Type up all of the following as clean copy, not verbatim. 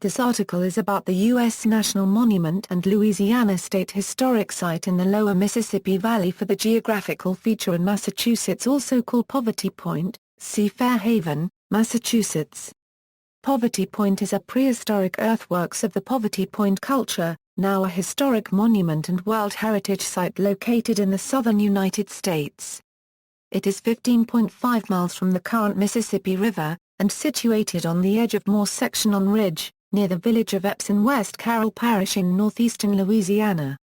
This article is about the U.S. National Monument and Louisiana State Historic Site in the lower Mississippi Valley for the geographical feature in Massachusetts, also called Poverty Point. See Fairhaven, Massachusetts. Poverty Point is a prehistoric earthworks of the Poverty Point culture, now a historic monument and World Heritage Site located in the southern United States. It is 15.5 miles from the current Mississippi River, and situated on the edge of Maçon Ridge, near the village of Epps in West Carroll Parish in northeastern Louisiana.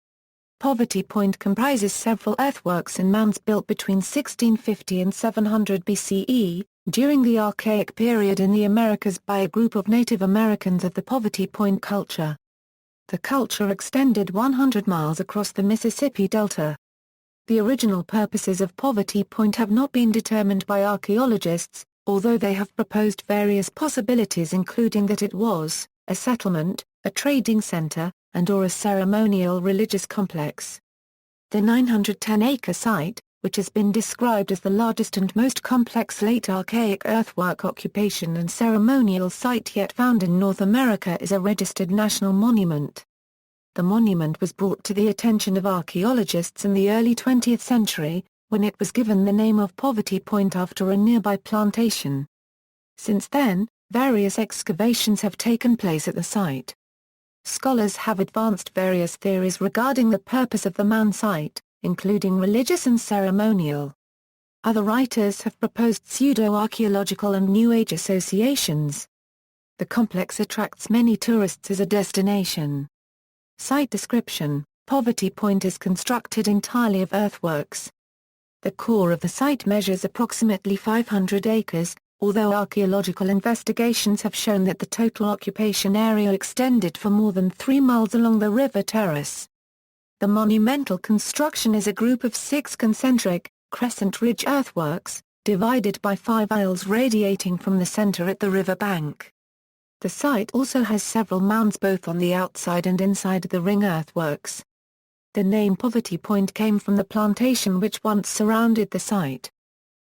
Poverty Point comprises several earthworks and mounds built between 1650 and 700 BCE, during the Archaic period in the Americas by a group of Native Americans of the Poverty Point culture. The culture extended 100 miles across the Mississippi Delta. The original purposes of Poverty Point have not been determined by archaeologists, although they have proposed various possibilities, including that it was a settlement, a trading center, and/or a ceremonial religious complex. The 910-acre site, which has been described as the largest and most complex late Archaic earthwork occupation and ceremonial site yet found in North America, is a registered national monument. The monument was brought to the attention of archaeologists in the early 20th century, when it was given the name of Poverty Point after a nearby plantation. Since then, various excavations have taken place at the site. Scholars have advanced various theories regarding the purpose of the mound site, including religious and ceremonial. Other writers have proposed pseudo-archaeological and New Age associations. The complex attracts many tourists as a destination. Site description: Poverty Point is constructed entirely of earthworks. The core of the site measures approximately 500 acres, although archaeological investigations have shown that the total occupation area extended for more than 3 miles along the river terrace. The monumental construction is a group of 6 concentric, crescent ridge earthworks, divided by 5 aisles radiating from the center at the river bank. The site also has several mounds both on the outside and inside the ring earthworks. The name Poverty Point came from the plantation which once surrounded the site.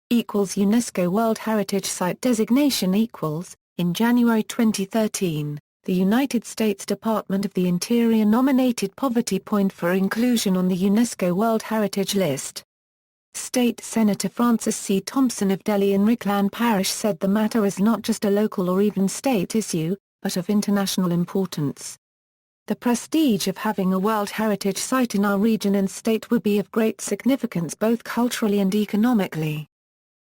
UNESCO World Heritage Site designation equals. In January 2013, the United States Department of the Interior nominated Poverty Point for inclusion on the UNESCO World Heritage List. State Senator Francis C. Thompson of Delhi in Richland Parish said the matter is not just a local or even state issue, but of international importance. The prestige of having a World Heritage Site in our region and state would be of great significance both culturally and economically.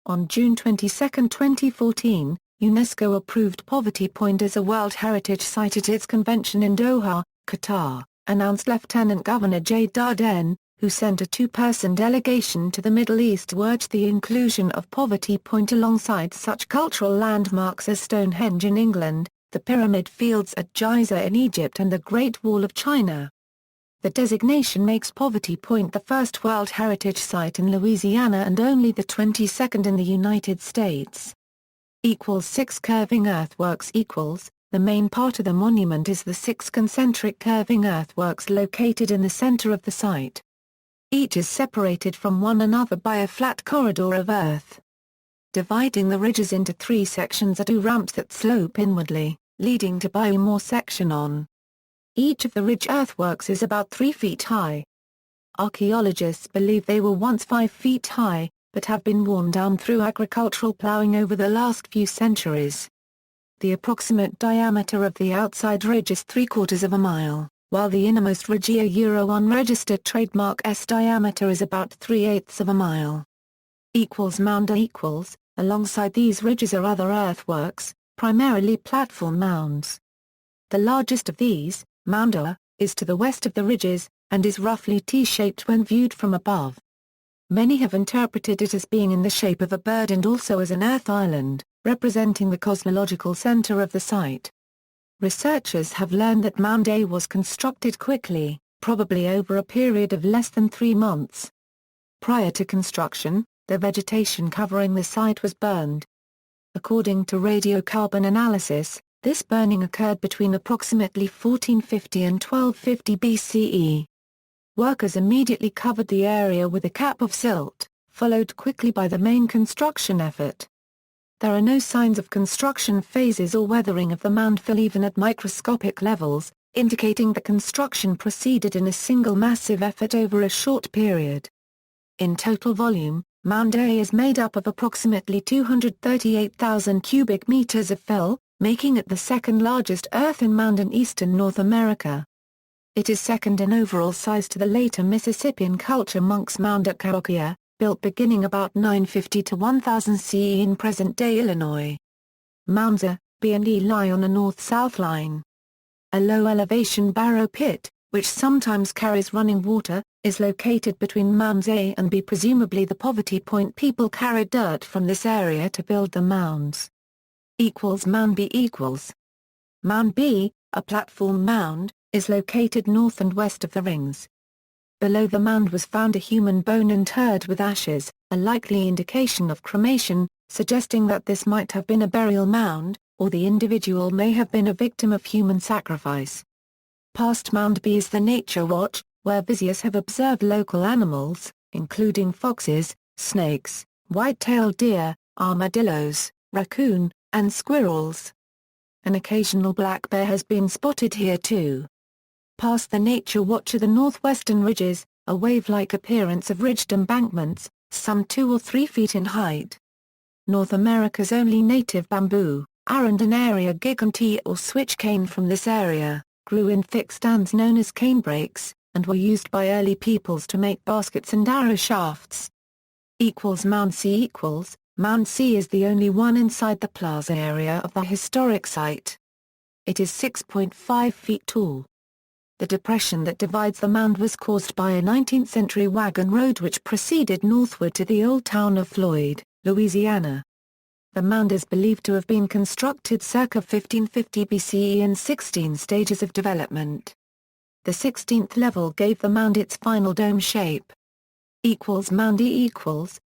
On June 22, 2014, UNESCO approved Poverty Point as a World Heritage Site at its convention in Doha, Qatar, announced Lieutenant Governor J. Darden, who sent a 2-person delegation to the Middle East to urge the inclusion of Poverty Point alongside such cultural landmarks as Stonehenge in England, the Pyramid Fields at Giza in Egypt and the Great Wall of China. The designation makes Poverty Point the first World Heritage Site in Louisiana and only the 22nd in the United States. 6 curving earthworks The main part of the monument is the 6 concentric curving earthworks located in the center of the site. Each is separated from one another by a flat corridor of earth. Dividing the ridges into 3 sections are 2 ramps that slope inwardly, leading to more section on. Each of the ridge earthworks is about 3 feet high. Archaeologists believe they were once 5 feet high, but have been worn down through agricultural plowing over the last few centuries. The approximate diameter of the outside ridge is 3/4 of a mile, while the innermost ridge unregistered trademark S diameter is about 3/8 of a mile. Mound Alongside these ridges are other earthworks, primarily platform mounds. The largest of these, Mound A, is to the west of the ridges, and is roughly T-shaped when viewed from above. Many have interpreted it as being in the shape of a bird and also as an earth island, representing the cosmological center of the site. Researchers have learned that Mound A was constructed quickly, probably over a period of less than 3 months. Prior to construction, the vegetation covering the site was burned. According to radiocarbon analysis, this burning occurred between approximately 1450 and 1250 BCE. Workers immediately covered the area with a cap of silt, followed quickly by the main construction effort. There are no signs of construction phases or weathering of the mound fill even at microscopic levels, indicating the construction proceeded in a single massive effort over a short period. In total volume, Mound A is made up of approximately 238,000 cubic meters of fill, making it the second largest earthen mound in eastern North America. It is second in overall size to the later Mississippian culture Monk's Mound at Cahokia, built beginning about 950 to 1000 CE in present-day Illinois. Mounds A, B and E lie on a north-south line. A low-elevation barrow pit, which sometimes carries running water, is located between Mounds A and B. Presumably the Poverty Point people carried dirt from this area to build the mounds. Mound B Mound B, a platform mound, is located north and west of the rings. Below the mound was found a human bone interred with ashes, a likely indication of cremation, suggesting that this might have been a burial mound, or the individual may have been a victim of human sacrifice. Past Mound B is the Nature Watch, where visitors have observed local animals, including foxes, snakes, white-tailed deer, armadillos, raccoon, and squirrels. An occasional black bear has been spotted here too. Past the Nature Watch are the northwestern ridges, a wave-like appearance of ridged embankments, some 2 or 3 feet in height. North America's only native bamboo, Arundinaria gigantee or switch cane from this area, grew in thick stands known as canebrakes, and were used by early peoples to make baskets and arrow shafts. Mound C Mound C is the only one inside the plaza area of the historic site. It is 6.5 feet tall. The depression that divides the mound was caused by a 19th-century wagon road which proceeded northward to the old town of Floyd, Louisiana. The mound is believed to have been constructed circa 1550 BCE in 16 stages of development. The 16th level gave the mound its final dome shape. Mound E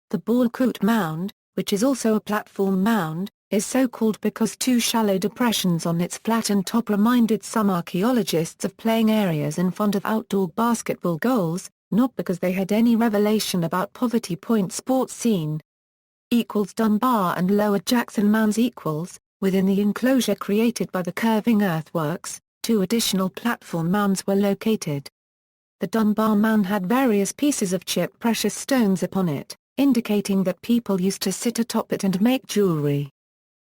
the Ball-Coot Mound, which is also a platform mound, is so called because 2 shallow depressions on its flattened top reminded some archaeologists of playing areas in front of outdoor basketball goals, not because they had any revelation about Poverty Point sports scene. Dunbar and Lower Jackson Mounds within the enclosure created by the curving earthworks, 2 additional platform mounds were located. The Dunbar Mound had various pieces of chipped precious stones upon it, indicating that people used to sit atop it and make jewelry.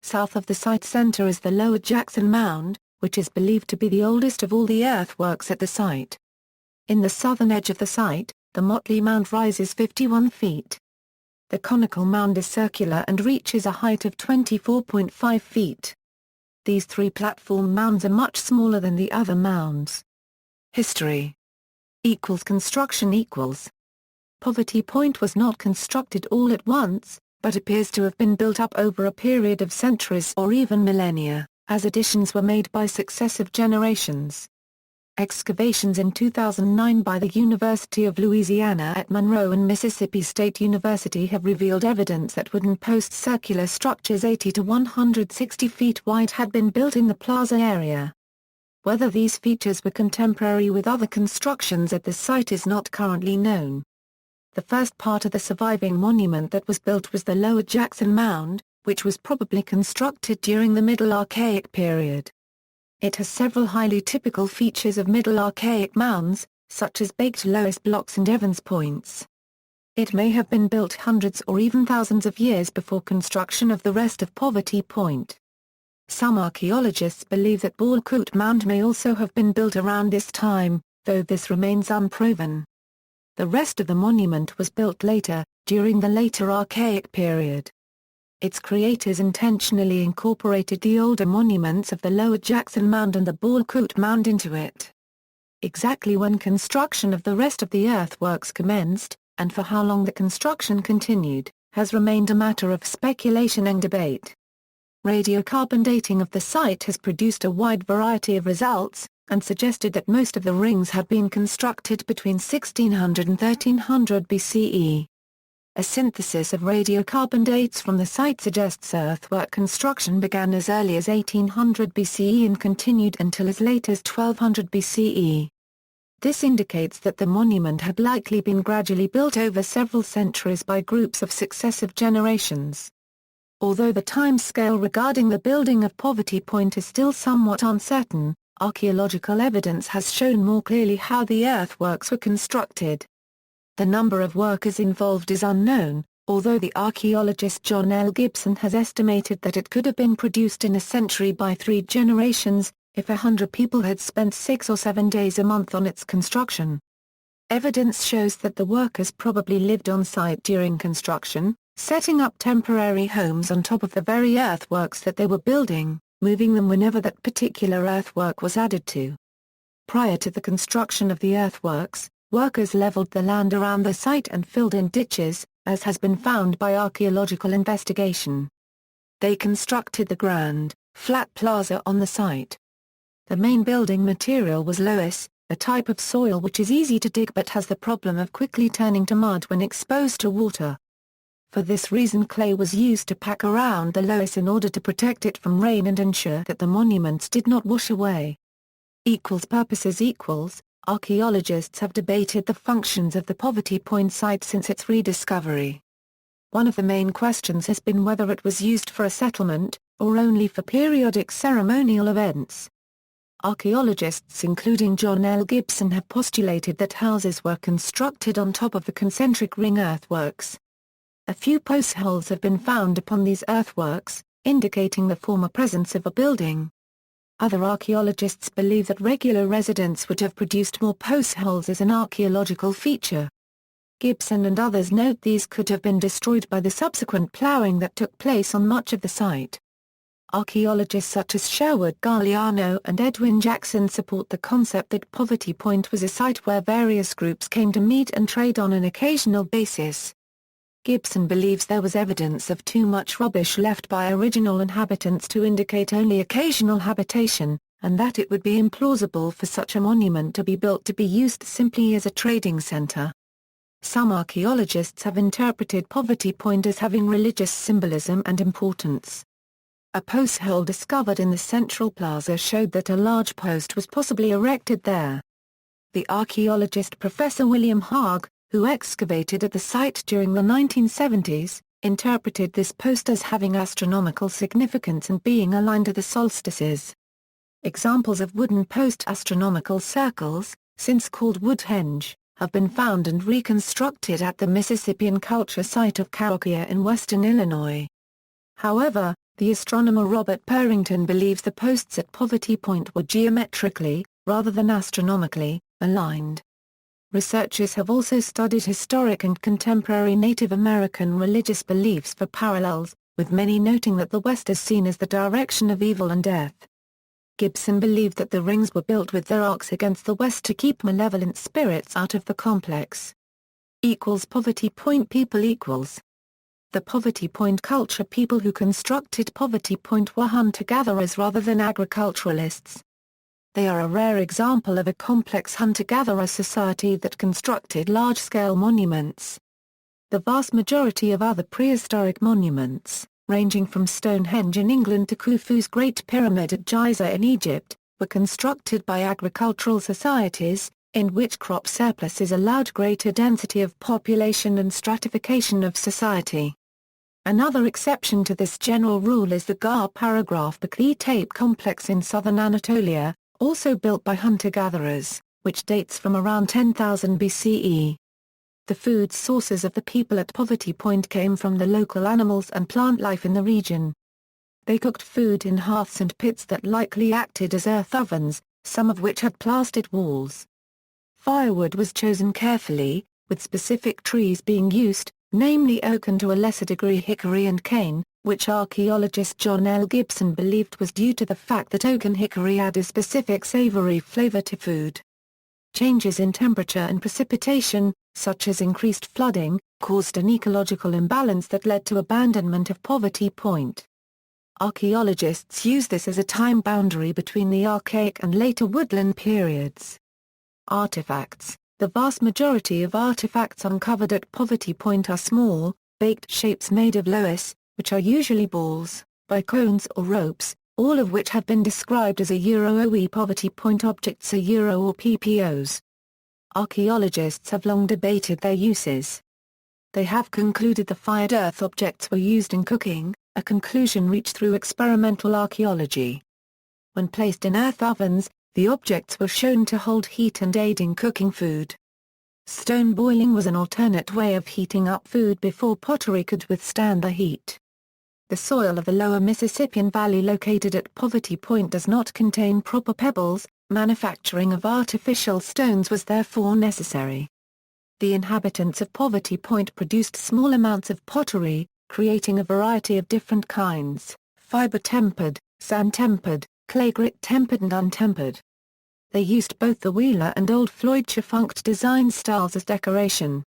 South of the site center is the Lower Jackson Mound, which is believed to be the oldest of all the earthworks at the site. In the southern edge of the site, the Motley Mound rises 51 feet. The conical mound is circular and reaches a height of 24.5 feet. These 3 platform mounds are much smaller than the other mounds. History Construction Poverty Point was not constructed all at once, but appears to have been built up over a period of centuries or even millennia, as additions were made by successive generations. Excavations in 2009 by the University of Louisiana at Monroe and Mississippi State University have revealed evidence that wooden post-circular structures 80 to 160 feet wide had been built in the plaza area. Whether these features were contemporary with other constructions at the site is not currently known. The first part of the surviving monument that was built was the Lower Jackson Mound, which was probably constructed during the Middle Archaic period. It has several highly typical features of Middle Archaic mounds, such as baked loess blocks and Evans points. It may have been built hundreds or even thousands of years before construction of the rest of Poverty Point. Some archaeologists believe that Ball-Coot Mound may also have been built around this time, though this remains unproven. The rest of the monument was built later, during the later Archaic period. Its creators intentionally incorporated the older monuments of the Lower Jackson Mound and the Ball-Coot Mound into it. Exactly when construction of the rest of the earthworks commenced, and for how long the construction continued, has remained a matter of speculation and debate. Radiocarbon dating of the site has produced a wide variety of results, and suggested that most of the rings had been constructed between 1600 and 1300 BCE. A synthesis of radiocarbon dates from the site suggests earthwork construction began as early as 1800 BCE and continued until as late as 1200 BCE. This indicates that the monument had likely been gradually built over several centuries by groups of successive generations. Although the timescale regarding the building of Poverty Point is still somewhat uncertain, archaeological evidence has shown more clearly how the earthworks were constructed. The number of workers involved is unknown, although the archaeologist John L. Gibson has estimated that it could have been produced in a century by 3 generations, if 100 people had spent 6 or 7 days a month on its construction. Evidence shows that the workers probably lived on site during construction, setting up temporary homes on top of the very earthworks that they were building, moving them whenever that particular earthwork was added to. Prior to the construction of the earthworks, workers leveled the land around the site and filled in ditches, as has been found by archaeological investigation. They constructed the grand, flat plaza on the site. The main building material was loess, a type of soil which is easy to dig but has the problem of quickly turning to mud when exposed to water. For this reason clay was used to pack around the loess in order to protect it from rain and ensure that the monuments did not wash away. Purposes equals, archaeologists have debated the functions of the Poverty Point site since its rediscovery. One of the main questions has been whether it was used for a settlement, or only for periodic ceremonial events. Archaeologists including John L. Gibson have postulated that houses were constructed on top of the concentric ring earthworks. A few post holes have been found upon these earthworks, indicating the former presence of a building. Other archaeologists believe that regular residents would have produced more post holes as an archaeological feature. Gibson and others note these could have been destroyed by the subsequent ploughing that took place on much of the site. Archaeologists such as Sherwood Galliano and Edwin Jackson support the concept that Poverty Point was a site where various groups came to meet and trade on an occasional basis. Gibson believes there was evidence of too much rubbish left by original inhabitants to indicate only occasional habitation, and that it would be implausible for such a monument to be built to be used simply as a trading center. Some archaeologists have interpreted Poverty Point as having religious symbolism and importance. A post hole discovered in the central plaza showed that a large post was possibly erected there. The archaeologist Professor William Haag, who excavated at the site during the 1970s, interpreted this post as having astronomical significance and being aligned to the solstices. Examples of wooden post astronomical circles, since called Woodhenge, have been found and reconstructed at the Mississippian culture site of Cahokia in western Illinois. However, the astronomer Robert Purrington believes the posts at Poverty Point were geometrically, rather than astronomically, aligned. Researchers have also studied historic and contemporary Native American religious beliefs for parallels, with many noting that the West is seen as the direction of evil and death. Gibson believed that the rings were built with their arcs against the West to keep malevolent spirits out of the complex. Poverty Point people equals. The Poverty Point culture people who constructed Poverty Point were hunter-gatherers rather than agriculturalists. They are a rare example of a complex hunter-gatherer society that constructed large-scale monuments. The vast majority of other prehistoric monuments, ranging from Stonehenge in England to Khufu's Great Pyramid at Giza in Egypt, were constructed by agricultural societies, in which crop surpluses allowed greater density of population and stratification of society. Another exception to this general rule is the Gar-Paragraph-Bakli tape complex in southern Anatolia, also built by hunter-gatherers, which dates from around 10,000 BCE. The food sources of the people at Poverty Point came from the local animals and plant life in the region. They cooked food in hearths and pits that likely acted as earth ovens, some of which had plastered walls. Firewood was chosen carefully, with specific trees being used, namely oak and to a lesser degree hickory and cane, which archaeologist John L. Gibson believed was due to the fact that oak and hickory add a specific savory flavor to food. Changes in temperature and precipitation, such as increased flooding, caused an ecological imbalance that led to abandonment of Poverty Point. Archaeologists use this as a time boundary between the Archaic and later woodland periods. Artifacts. The vast majority of artifacts uncovered at Poverty Point are small, baked shapes made of loess, which are usually balls, by cones or ropes, all of which have been described as OE Poverty Point objects or PPOs. Archaeologists have long debated their uses. They have concluded the fired earth objects were used in cooking, a conclusion reached through experimental archaeology. When placed in earth ovens, the objects were shown to hold heat and aid in cooking food. Stone boiling was an alternate way of heating up food before pottery could withstand the heat. The soil of the lower Mississippian Valley located at Poverty Point does not contain proper pebbles, manufacturing of artificial stones was therefore necessary. The inhabitants of Poverty Point produced small amounts of pottery, creating a variety of different kinds: fiber-tempered, sand-tempered, clay-grit-tempered and untempered. They used both the Wheeler and Old Floyd defunct design styles as decoration.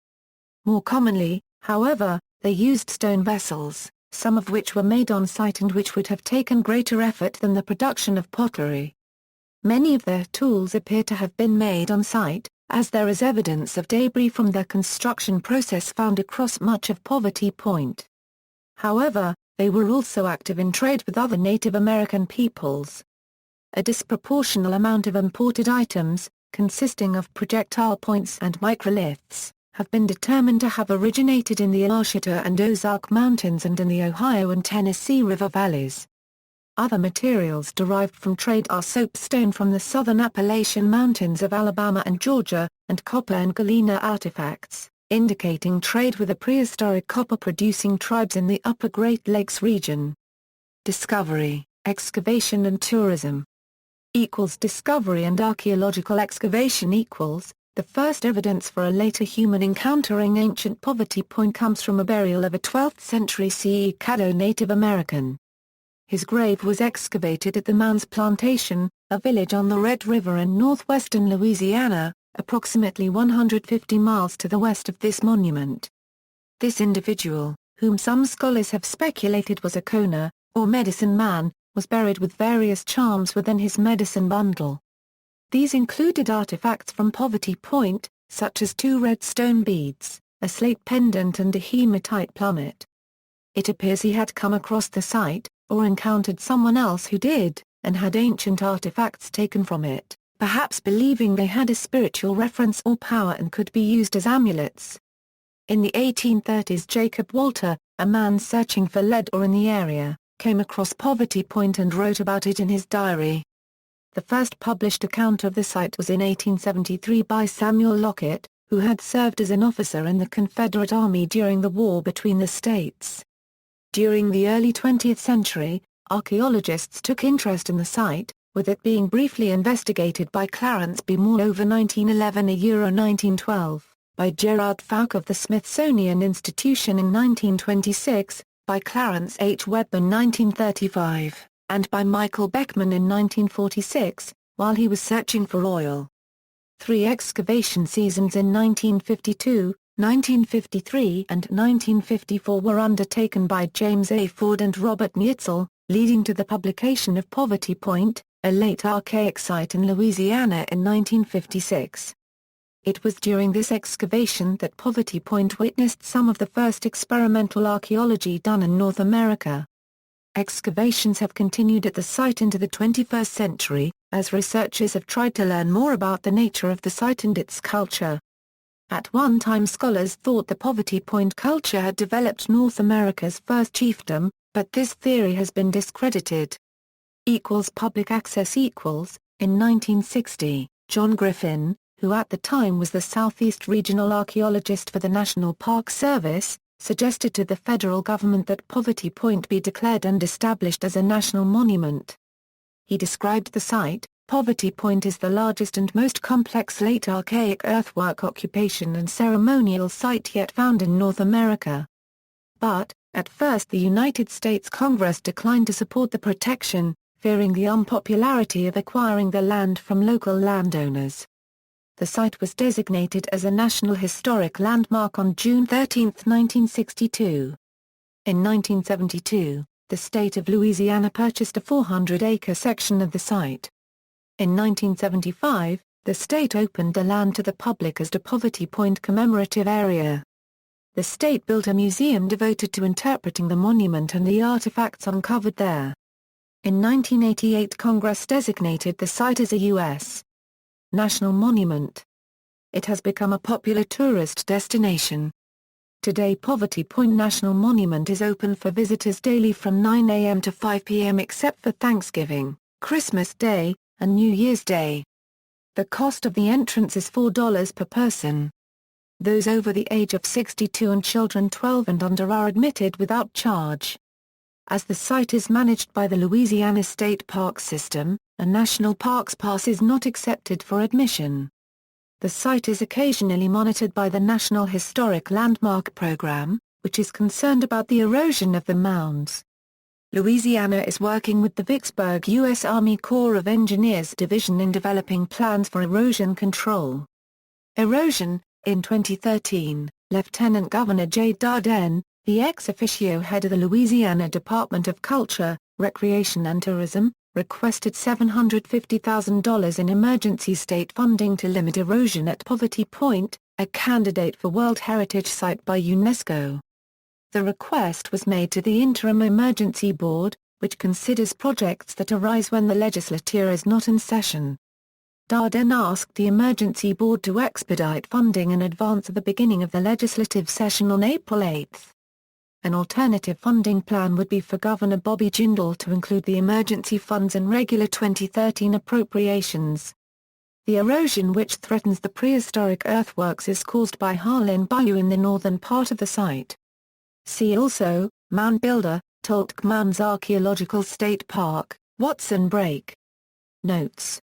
More commonly, however, they used stone vessels, some of which were made on site and which would have taken greater effort than the production of pottery. Many of their tools appear to have been made on site, as there is evidence of debris from the construction process found across much of Poverty Point. However, they were also active in trade with other Native American peoples. A disproportional amount of imported items, consisting of projectile points and microliths, have been determined to have originated in the Ouachita and Ozark Mountains and in the Ohio and Tennessee River valleys. Other materials derived from trade are soapstone from the southern Appalachian Mountains of Alabama and Georgia, and copper and galena artifacts, indicating trade with the prehistoric copper-producing tribes in the upper Great Lakes region. Discovery, excavation and tourism. Discovery and archaeological excavation the first evidence for a later human encountering ancient Poverty Point comes from a burial of a 12th century CE Caddo Native American. His grave was excavated at the Mounds Plantation, a village on the Red River in northwestern Louisiana, approximately 150 miles to the west of this monument. This individual, whom some scholars have speculated was a Kona, or medicine man, was buried with various charms within his medicine bundle. These included artifacts from Poverty Point, such as 2 red stone beads, a slate pendant and a hematite plummet. It appears he had come across the site, or encountered someone else who did, and had ancient artifacts taken from it, perhaps believing they had a spiritual reference or power and could be used as amulets. In the 1830s Jacob Walter, a man searching for lead ore in the area, came across Poverty Point and wrote about it in his diary. The first published account of the site was in 1873 by Samuel Lockett, who had served as an officer in the Confederate Army during the war between the states. During the early 20th century, archaeologists took interest in the site, with it being briefly investigated by Clarence B. Moore over 1911–1912, by Gerard Fouke of the Smithsonian Institution in 1926, by Clarence H. Webb in 1935, and by Michael Beckman in 1946, while he was searching for oil. 3 excavation seasons in 1952, 1953 and 1954 were undertaken by James A. Ford and Robert Neitzel, leading to the publication of Poverty Point, a late archaic site in Louisiana in 1956. It was during this excavation that Poverty Point witnessed some of the first experimental archaeology done in North America. Excavations have continued at the site into the 21st century, as researchers have tried to learn more about the nature of the site and its culture. At one time scholars thought the Poverty Point culture had developed North America's first chiefdom, but this theory has been discredited. Public access. In 1960, John Griffin, who at the time was the Southeast Regional Archaeologist for the National Park Service, suggested to the federal government that Poverty Point be declared and established as a national monument. He described the site: Poverty Point is the largest and most complex late archaic earthwork occupation and ceremonial site yet found in North America. But, at first the United States Congress declined to support the protection, fearing the unpopularity of acquiring the land from local landowners. The site was designated as a National Historic Landmark on June 13, 1962. In 1972, the state of Louisiana purchased a 400-acre section of the site. In 1975, the state opened the land to the public as the Poverty Point Commemorative Area. The state built a museum devoted to interpreting the monument and the artifacts uncovered there. In 1988 Congress designated the site as a U.S. National Monument. It has become a popular tourist destination. Today Poverty Point National Monument is open for visitors daily from 9 a.m. to 5 p.m. except for Thanksgiving, Christmas Day, and New Year's Day. The cost of the entrance is $4 per person. Those over the age of 62 and children 12 and under are admitted without charge. As the site is managed by the Louisiana State Park System, a National Parks Pass is not accepted for admission. The site is occasionally monitored by the National Historic Landmark Program, which is concerned about the erosion of the mounds. Louisiana is working with the Vicksburg U.S. Army Corps of Engineers Division in developing plans for erosion control. Erosion. In 2013, Lieutenant Governor J. Dardenne, the ex officio head of the Louisiana Department of Culture, Recreation and Tourism, requested $750,000 in emergency state funding to limit erosion at Poverty Point, a candidate for World Heritage Site by UNESCO. The request was made to the Interim Emergency Board, which considers projects that arise when the legislature is not in session. Dardenne asked the Emergency Board to expedite funding in advance of the beginning of the legislative session on April 8. An alternative funding plan would be for Governor Bobby Jindal to include the emergency funds in regular 2013 appropriations. The erosion which threatens the prehistoric earthworks is caused by Harlan Bayou in the northern part of the site. See also, Mound Builder, Tolk Mounds Archaeological State Park, Watson Break. Notes.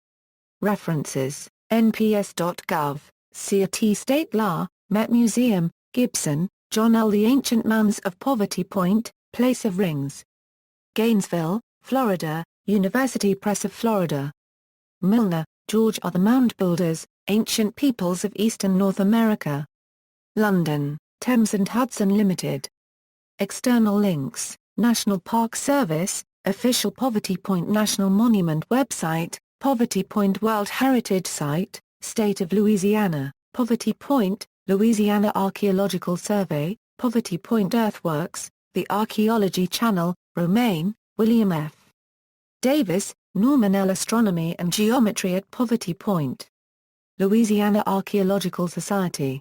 References, nps.gov, C.A.T. State Law, Met Museum, Gibson, John L. The Ancient Mounds of Poverty Point, Place of Rings. Gainesville, Florida, University Press of Florida. Milner, George R. The Mound Builders, Ancient Peoples of Eastern North America. London, Thames and Hudson Limited. External links, National Park Service, Official Poverty Point National Monument website, Poverty Point World Heritage Site, State of Louisiana, Poverty Point, Louisiana Archaeological Survey, Poverty Point Earthworks, The Archaeology Channel, Romaine, William F. Davis, Norman L. Astronomy and Geometry at Poverty Point. Louisiana Archaeological Society.